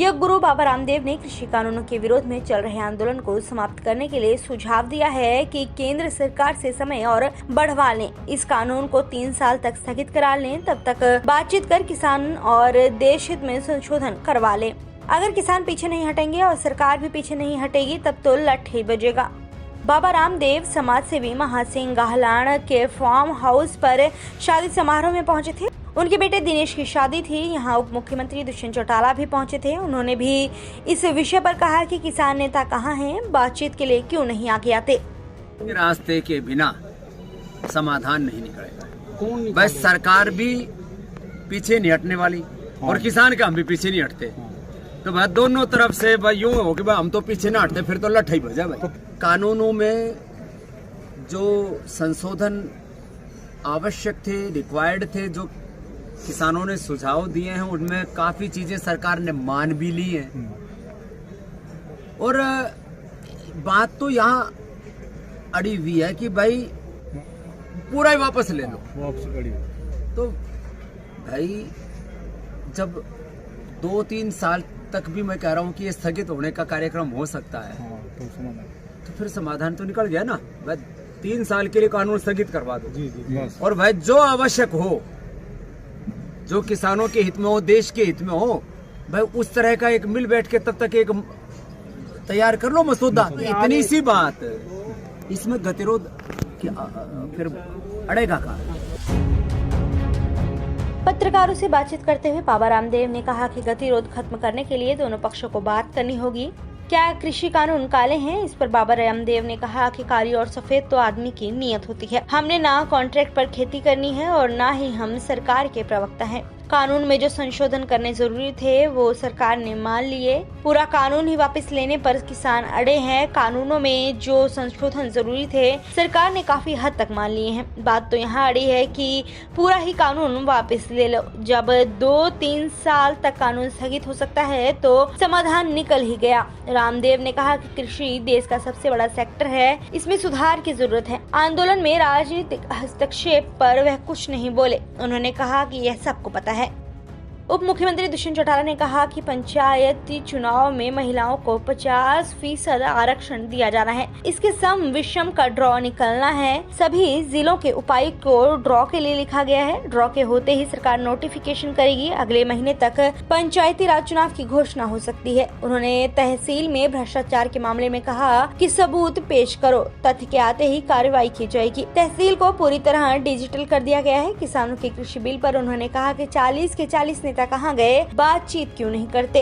योग गुरु बाबा रामदेव ने कृषि कानूनों के विरोध में चल रहे आंदोलन को समाप्त करने के लिए सुझाव दिया है कि केंद्र सरकार से समय और बढ़वा लें, इस कानून को 3 साल तक स्थगित करा लें, तब तक बातचीत कर किसान और देश हित में संशोधन करवा लें। अगर किसान पीछे नहीं हटेंगे और सरकार भी पीछे नहीं हटेगी तब तो लठ ही बजेगा। बाबा रामदेव समाज सेवी महासिंह गाहलान के फार्म हाउस पर शादी समारोह में पहुंचे थे। उनके बेटे दिनेश की शादी थी। यहाँ उप मुख्यमंत्री दुष्यंत चौटाला भी पहुंचे थे। उन्होंने भी इस विषय पर कहा कि किसान नेता कहाँ हैं, बातचीत के लिए क्यों नहीं आगे आते। रास्ते के बिना समाधान नहीं निकलेगा। बस सरकार भी पीछे नहीं हटने वाली और किसान का हम भी पीछे नहीं हटते। तो भाई दोनों तरफ से भाई यूं हो कि भाई हम तो पीछे ना हटते, फिर तो लठाई बजा भाई। कानूनों में जो संशोधन आवश्यक थे, रिक्वायर्ड थे, जो किसानों ने सुझाव दिए हैं, उनमें काफी चीजें सरकार ने मान भी ली हैं। और बात तो यहाँ अड़ी हुई है कि भाई पूरा ही वापस ले लो। तो भाई जब 2-3 साल तक भी मैं कह रहा हूँ कि ये स्थगित होने का कार्यक्रम हो सकता है, तो फिर समाधान तो निकल गया ना। भाई 3 साल के लिए कानून स्थगित करवा दो। और भाई जो आवश्यक हो, जो किसानों के हित में हो, देश के हित में हो, भाई उस तरह का एक मिल बैठ के तब तक एक तैयार कर लो मसौदा। इतनी सी बात, इसमें गतिरोध फिर अड़ेगा कहाँ। पत्रकारों से बातचीत करते हुए बाबा रामदेव ने कहा कि गतिरोध खत्म करने के लिए दोनों पक्षों को बात करनी होगी। क्या कृषि कानून काले हैं? इस पर बाबा रामदेव ने कहा कि काली और सफेद तो आदमी की नीयत होती है। हमने ना कॉन्ट्रैक्ट पर खेती करनी है और ना ही हम सरकार के प्रवक्ता हैं। कानून में जो संशोधन करने जरूरी थे वो सरकार ने मान लिए। पूरा कानून ही वापस लेने पर किसान अड़े हैं। कानूनों में जो संशोधन जरूरी थे सरकार ने काफी हद तक मान लिए हैं। बात तो यहाँ अड़ी है कि पूरा ही कानून वापस ले लो। जब 2-3 साल तक कानून स्थगित हो सकता है तो समाधान निकल ही गया। रामदेव ने कहा कि कृषि देश का सबसे बड़ा सेक्टर है, इसमें सुधार की जरूरत है। आंदोलन में राजनीतिक हस्तक्षेप पर वह कुछ नहीं बोले। उन्होंने कहा कि यह सबको पता है। उप मुख्यमंत्री दुष्यंत चौटाला ने कहा कि पंचायती चुनाव में महिलाओं को 50% आरक्षण दिया जाना है। इसके सम विषम का ड्रॉ निकलना है। सभी जिलों के उपायुक्त को ड्रॉ के लिए लिखा गया है। ड्रॉ के होते ही सरकार नोटिफिकेशन करेगी। अगले महीने तक पंचायती राज चुनाव की घोषणा हो सकती है। उन्होंने तहसील में भ्रष्टाचार के मामले में कहा कि सबूत पेश करो, तथ्य के आते ही कार्रवाई की जाएगी। तहसील को पूरी तरह डिजिटल कर दिया गया है। किसानों के कृषि बिल पर उन्होंने कहा कि 40 के 40 नेता कहाँ गए, बातचीत क्यों नहीं करते।